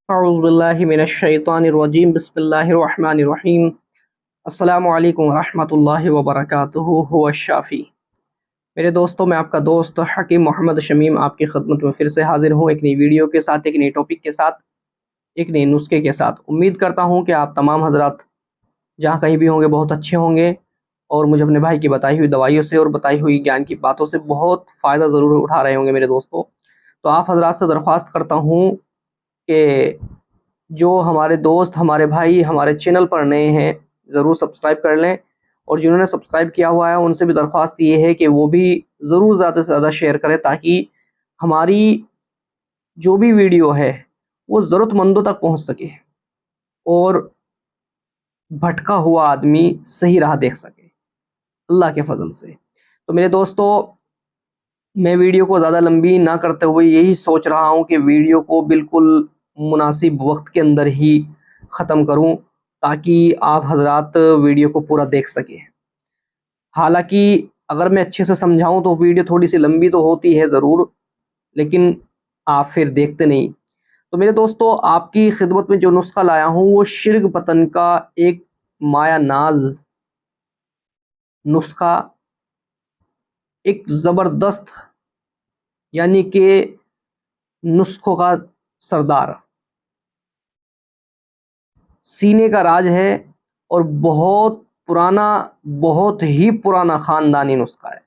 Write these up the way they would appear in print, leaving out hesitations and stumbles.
औज़ुबिल्लाहिमिनश्शैतानिर्रजीम बिस्मिल्लाहिर्रहमानिर्रहीम। अस्सलामु अलैकुम रहमतुल्लाहि व बरकातुहू हुवश्शाफ़ी। मेरे दोस्तों, मैं आपका दोस्त हकीम मोहम्मद शमीम आपकी खिदमत में फिर से हाज़िर हूँ एक नई वीडियो के साथ, एक नए टॉपिक के साथ, एक नए नुस्खे के साथ। उम्मीद करता हूँ कि आप तमाम हज़रात जहाँ कहीं भी होंगे बहुत अच्छे होंगे और मुझे अपने भाई की बताई हुई दवाइयों से और बताई हुई ज्ञान की बातों से बहुत फ़ायदा ज़रूर उठा रहे होंगे मेरे दोस्तों। तो आप हज़रात से दरख्वास्त करता हूँ कि जो हमारे दोस्त, हमारे भाई हमारे चैनल पर नए हैं, ज़रूर सब्सक्राइब कर लें, और जिन्होंने सब्सक्राइब किया हुआ है उनसे भी दरख्वास्त ये है कि वो भी ज़रूर ज़्यादा से ज़्यादा शेयर करें, ताकि हमारी जो भी वीडियो है वो ज़रूरतमंदों तक पहुंच सके और भटका हुआ आदमी सही राह देख सके अल्लाह के फजल से। तो मेरे दोस्तों, मैं वीडियो को ज़्यादा लंबी ना करते हुए यही सोच रहा हूँ कि वीडियो को बिल्कुल मुनासिब वक्त के अंदर ही ख़त्म करूँ, ताकि आप हजरात वीडियो को पूरा देख सकें। हालांकि अगर मैं अच्छे से समझाऊं तो वीडियो थोड़ी सी लंबी तो होती है ज़रूर, लेकिन आप फिर देखते नहीं। तो मेरे दोस्तों, आपकी खिदमत में जो नुस्खा लाया हूँ वो शिर्क पतन का एक माया नाज नुस्खा, एक ज़बरदस्त, यानी कि नुस्खों का सरदार, सीने का राज है, और बहुत पुराना, बहुत ही पुराना ख़ानदानी नुस्खा है।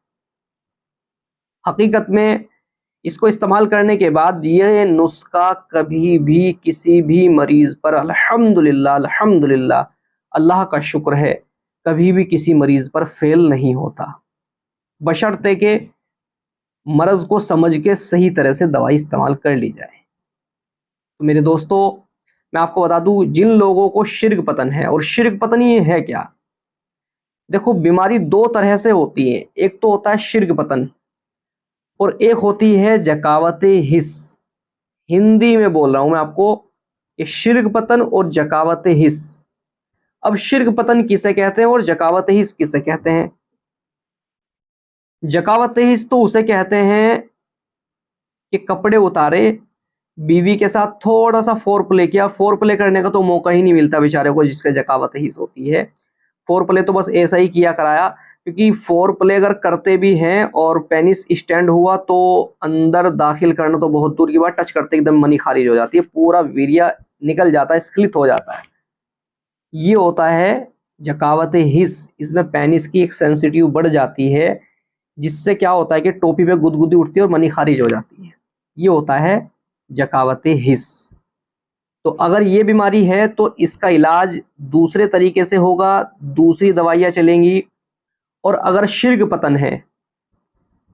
हकीकत में इसको इस्तेमाल करने के बाद ये नुस्खा कभी भी किसी भी मरीज़ पर, अल्हम्दुलिल्लाह अल्हम्दुलिल्लाह, अल्लाह का शुक्र है, कभी भी किसी मरीज़ पर फ़ेल नहीं होता, बशर्ते कि मर्ज़ को समझ के सही तरह से दवाई इस्तेमाल कर ली जाए। तो मेरे दोस्तों, मैं आपको बता दूं, जिन लोगों को शिर्क पतन है, और शिर्क पतन ये है क्या? देखो, बीमारी दो तरह से होती है, एक तो होता है शिर्क पतन और एक होती है जकावत हिस। हिंदी में बोल रहा हूं मैं आपको, ये शिर्क पतन और जकावत हिस। अब शिर्क पतन किसे कहते हैं और जकावत हिस किसे कहते हैं? जकावत हिस तो उसे कहते हैं कि कपड़े उतारे, बीवी के साथ थोड़ा सा फोर प्ले किया। फोर प्ले करने का तो मौका ही नहीं मिलता बेचारे को जिसके जकावत हिस होती है। फोर प्ले तो बस ऐसा ही किया कराया, क्योंकि फोर प्ले अगर करते भी हैं और पेनिस स्टैंड हुआ तो अंदर दाखिल करना तो बहुत दूर की बात, टच करते एकदम मनी खारिज हो जाती है, पूरा वीर्य निकल जाता है, स्खलित हो जाता है। ये होता है जकावत हिस। इसमें पेनिस की एक सेंसिटिव बढ़ जाती है, जिससे क्या होता है कि टोपी पे गुदगुदी उठती है और मनी खारिज हो जाती है। ये होता है जकावत हिस। तो अगर ये बीमारी है तो इसका इलाज दूसरे तरीके से होगा, दूसरी दवाइयाँ चलेंगी। और अगर शिर्क पतन है,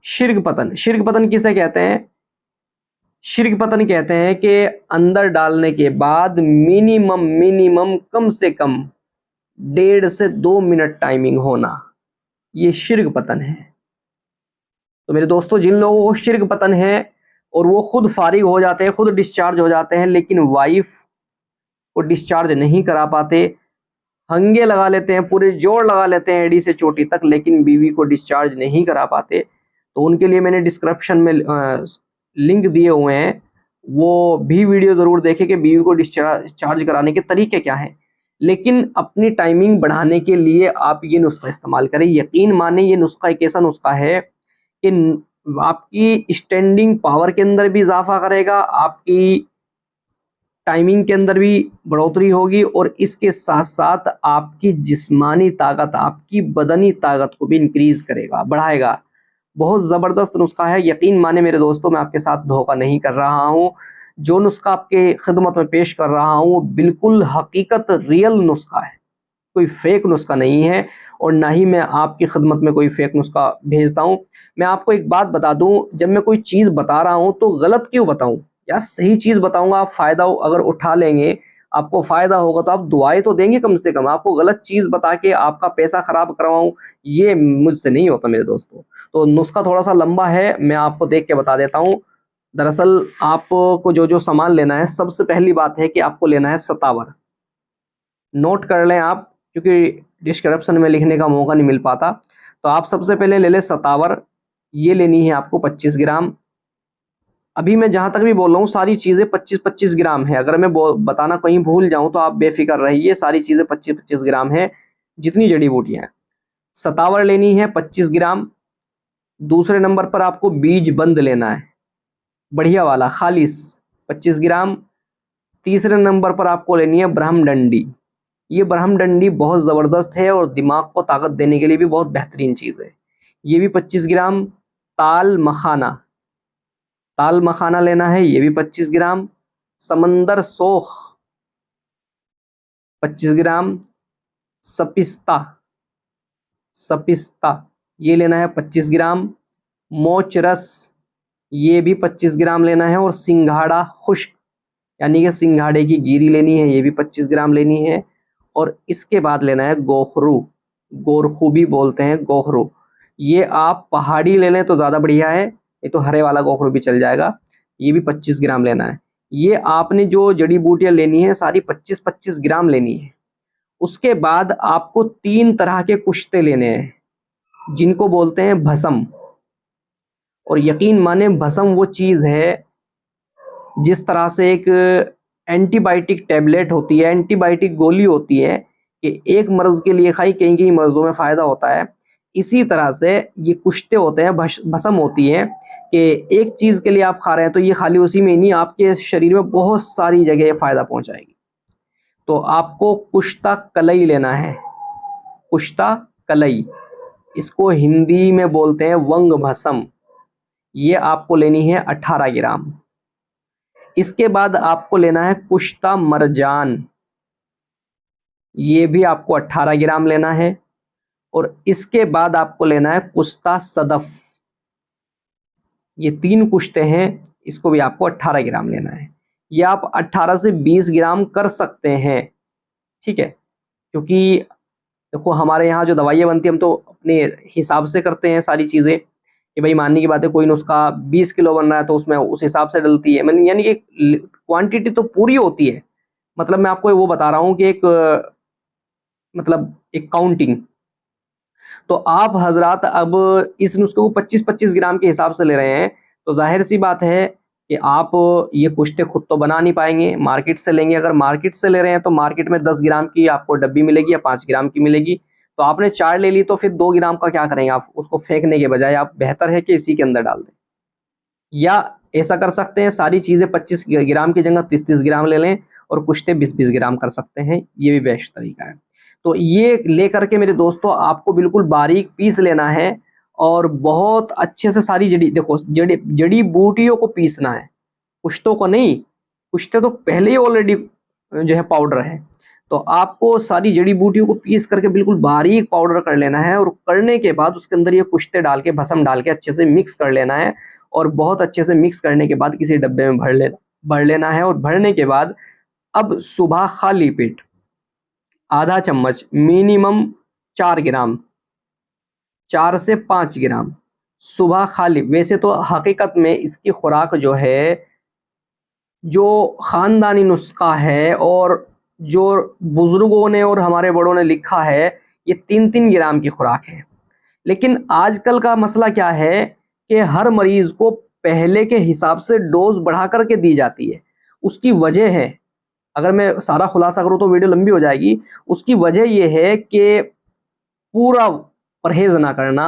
शिर्क पतन किसे कहते हैं? शिर्क पतन कहते हैं कि अंदर डालने के बाद मिनिमम मिनिमम कम से कम 1.5 से 2 मिनट टाइमिंग होना, ये शिर्क पतन है। तो मेरे दोस्तों, जिन लोगों को शिर्क पतन है और वो खुद फारिग हो जाते हैं, खुद डिस्चार्ज हो जाते हैं, लेकिन वाइफ को डिस्चार्ज नहीं करा पाते, हंगे लगा लेते हैं, पूरे जोड़ लगा लेते हैं एड़ी से चोटी तक, लेकिन बीवी को डिस्चार्ज नहीं करा पाते, तो उनके लिए मैंने डिस्क्रिप्शन में लिंक दिए हुए हैं, वो भी वीडियो ज़रूर देखें कि बीवी को डिस्चार्ज कराने के तरीके क्या हैं। लेकिन अपनी टाइमिंग बढ़ाने के लिए आप ये नुस्खा इस्तेमाल करें। यकीन माने, ये नुस्खा एक ऐसा नुस्खा है कि आपकी स्टैंडिंग पावर के अंदर भी इजाफा करेगा, आपकी टाइमिंग के अंदर भी बढ़ोतरी होगी, और इसके साथ साथ आपकी जिस्मानी ताकत, आपकी बदनी ताकत को भी इंक्रीज करेगा, बढ़ाएगा। बहुत ज़बरदस्त नुस्खा है, यकीन माने मेरे दोस्तों, मैं आपके साथ धोखा नहीं कर रहा हूँ। जो नुस्खा आपके खिदमत में पेश कर रहा हूँ वो बिल्कुल हकीकत, रियल नुस्खा है, कोई फेक नुस्खा नहीं है, और ना ही मैं आपकी खिदमत में कोई फेक नुस्खा भेजता हूँ। मैं आपको एक बात बता दूं, जब मैं कोई चीज़ बता रहा हूँ तो गलत क्यों बताऊं यार? सही चीज़ बताऊंगा, आप फ़ायदा अगर उठा लेंगे, आपको फ़ायदा होगा तो आप दुआएं तो देंगे कम से कम। आपको गलत चीज़ बता के आपका पैसा ख़राब करवाऊं, ये मुझसे नहीं होता मेरे दोस्तों। तो नुस्खा थोड़ा सा लंबा है, मैं आपको देख के बता देता हूँ। दरअसल आपको जो जो सामान लेना है, सबसे पहली बात है कि आपको लेना है सतावर। नोट कर लें आप, क्योंकि डिस्क्रिप्शन में लिखने का मौका नहीं मिल पाता। तो आप सबसे पहले ले लें सतावर, ये लेनी है आपको 25 ग्राम। अभी मैं जहाँ तक भी बोल रहा हूँ सारी चीज़ें 25-25 ग्राम है। अगर मैं बताना कहीं भूल जाऊँ तो आप बेफ़िक्र रहिए, सारी चीज़ें 25-25 ग्राम है जितनी जड़ी बूटियाँ हैं। सतावर लेनी है 25 ग्राम। दूसरे नंबर पर आपको बीज बंद लेना है, बढ़िया वाला खालिस 25 ग्राम। तीसरे नंबर पर आपको लेनी है ब्रह्मडंडी। ये ब्रह्मडंडी बहुत ज़बरदस्त है और दिमाग को ताकत देने के लिए भी बहुत बेहतरीन चीज़ है। ये भी 25 ग्राम। ताल मखाना, ताल मखाना लेना है, ये भी 25 ग्राम। समंदर सोख 25 ग्राम। सपिस्ता, सपिस्ता ये लेना है 25 ग्राम। मोच रस ये भी 25 ग्राम लेना है। और सिंघाड़ा खुश्क यानी कि सिंघाड़े की गिरी लेनी है, ये भी 25 ग्राम लेनी है। और इसके बाद लेना है गोखरू, गोरखू भी बोलते हैं गोखरू। ये आप पहाड़ी ले लें तो ज़्यादा बढ़िया है, ये तो हरे वाला गोखरू भी चल जाएगा। ये भी 25 ग्राम लेना है। ये आपने जो जड़ी बूटियां लेनी है सारी 25-25 ग्राम लेनी है। उसके बाद आपको 3 तरह के कुश्ते लेने हैं जिनको बोलते हैं भस्म। और यकीन माने भस्म वो चीज़ है जिस तरह से एक एंटीबायोटिक टैबलेट होती है, एंटीबायोटिक गोली होती है कि एक मर्ज़ के लिए खाई, कई-कई मर्ज़ों में फ़ायदा होता है। इसी तरह से ये कुश्ते होते हैं, भस्म होती है कि एक चीज़ के लिए आप खा रहे हैं तो ये खाली उसी में ही नहीं, आपके शरीर में बहुत सारी जगह ये फ़ायदा पहुँचाएगी। तो आपको कुश्ता कलई लेना है, कुश्ता कलई, इसको हिंदी में बोलते हैं वंग भस्म। ये आपको लेनी है 18 ग्राम। इसके बाद आपको लेना है कुश्ता मरजान, ये भी आपको 18 ग्राम लेना है। और इसके बाद आपको लेना है कुश्ता सदफ, ये 3 कुश्ते हैं, इसको भी आपको 18 ग्राम लेना है। ये आप 18 से 20 ग्राम कर सकते हैं, ठीक है। क्योंकि देखो हमारे यहाँ जो दवाइयाँ बनती हैं हम तो अपने हिसाब से करते हैं सारी चीज़ें कि भाई मानने की बात है, कोई नुस्खा 20 किलो बन रहा है तो उसमें उस हिसाब से डलती है, मैंने यानी कि क्वांटिटी तो पूरी होती है। मतलब मैं आपको वो बता रहा हूँ कि एक मतलब एक काउंटिंग। तो आप हजरात अब इस नुस्खे को 25-25 ग्राम के हिसाब से ले रहे हैं तो जाहिर सी बात है कि आप ये कुश्ते खुद तो बना नहीं पाएंगे, मार्केट से लेंगे। अगर मार्केट से ले रहे हैं तो मार्केट में 10 ग्राम की आपको डब्बी मिलेगी या 5 ग्राम की मिलेगी। तो आपने 4 ले ली तो फिर 2 ग्राम का क्या करेंगे आप, उसको फेंकने के बजाय आप बेहतर है कि इसी के अंदर डाल दें। या ऐसा कर सकते हैं सारी चीज़ें 25 ग्राम की जगह 30-30 ग्राम ले लें और कुश्ते 20-20 ग्राम कर सकते हैं, ये भी बेस्ट तरीका है। तो ये लेकर के मेरे दोस्तों आपको बिल्कुल बारीक पीस लेना है और बहुत अच्छे से सारी देखो जड़ी बूटियों को पीसना है, कुश्तों को नहीं। कुश्ते तो पहले ही ऑलरेडी जो है पाउडर है। तो आपको सारी जड़ी बूटियों को पीस करके बिल्कुल बारीक पाउडर कर लेना है और करने के बाद उसके अंदर ये कुश्ते डाल के भस्म डाल के अच्छे से मिक्स कर लेना है। और बहुत अच्छे से मिक्स करने के बाद किसी डब्बे में भर लेना है। और भरने के बाद अब सुबह खाली पेट आधा चम्मच मिनिमम 4 ग्राम, 4 से 5 ग्राम सुबह खाली। वैसे तो हकीकत में इसकी खुराक जो है, जो ख़ानदानी नुस्खा है और जो बुज़ुर्गों ने और हमारे बड़ों ने लिखा है, ये 3-3 ग्राम की खुराक है। लेकिन आजकल का मसला क्या है कि हर मरीज़ को पहले के हिसाब से डोज़ बढ़ा कर के दी जाती है। उसकी वजह है, अगर मैं सारा खुलासा करूँ तो वीडियो लंबी हो जाएगी। उसकी वजह ये है कि पूरा परहेज़ ना करना,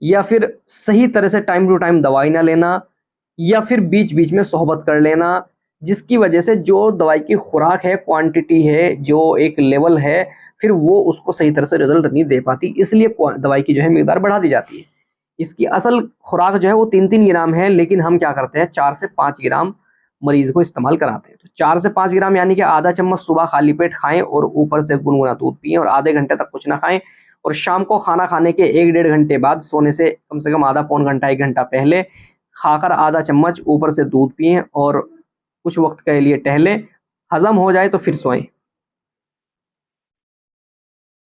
या फिर सही तरह से टाइम टू टाइम दवाई ना लेना, या फिर बीच-बीच में सोहबत कर लेना, जिसकी वजह से जो दवाई की खुराक है, क्वांटिटी है, जो एक लेवल है, फिर वो उसको सही तरह से रिज़ल्ट नहीं दे पाती। इसलिए दवाई की जो है मिकदार बढ़ा दी जाती है। इसकी असल खुराक जो है वो 3-3 ग्राम है, लेकिन हम क्या करते हैं 4 से 5 ग्राम मरीज़ को इस्तेमाल कराते हैं। तो 4 से 5 ग्राम यानी कि आधा चम्मच सुबह खाली पेट खाएँ और ऊपर से गुनगुना दूध पिएँ और आधे घंटे तक कुछ ना खाएँ। और शाम को खाना खाने के 1 डेढ़ घंटे बाद सोने से कम आधा पौन घंटा 1 घंटा पहले खाकर आधा चम्मच ऊपर से दूध पिएँ और कुछ वक्त के लिए टहलें, हज़म हो जाए तो फिर सोएं।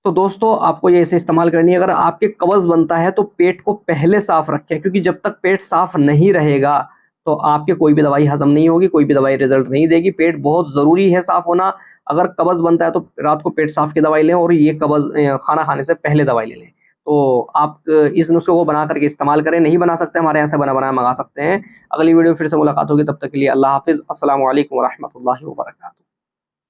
तो दोस्तों आपको ये ऐसे इस्तेमाल करनी है। अगर आपके कब्ज़ बनता है तो पेट को पहले साफ़ रखें, क्योंकि जब तक पेट साफ़ नहीं रहेगा तो आपके कोई भी दवाई हज़म नहीं होगी, कोई भी दवाई रिज़ल्ट नहीं देगी। पेट बहुत ज़रूरी है साफ़ होना। अगर कब्ज़ बनता है तो रात को पेट साफ़ की दवाई लें और ये कब्ज़ खाना खाने से पहले दवाई ले लें। तो आप इस नुस्खे को बना करके इस्तेमाल करें। नहीं बना सकते, हमारे यहाँ से बना बनाया मंगा सकते हैं। अगली वीडियो में फिर से मुलाकात होगी, तब तक के लिए अल्लाह हाफ़िज़। अस्सलामु अलैकुम व रहमतुल्लाहि व बरकातुहू।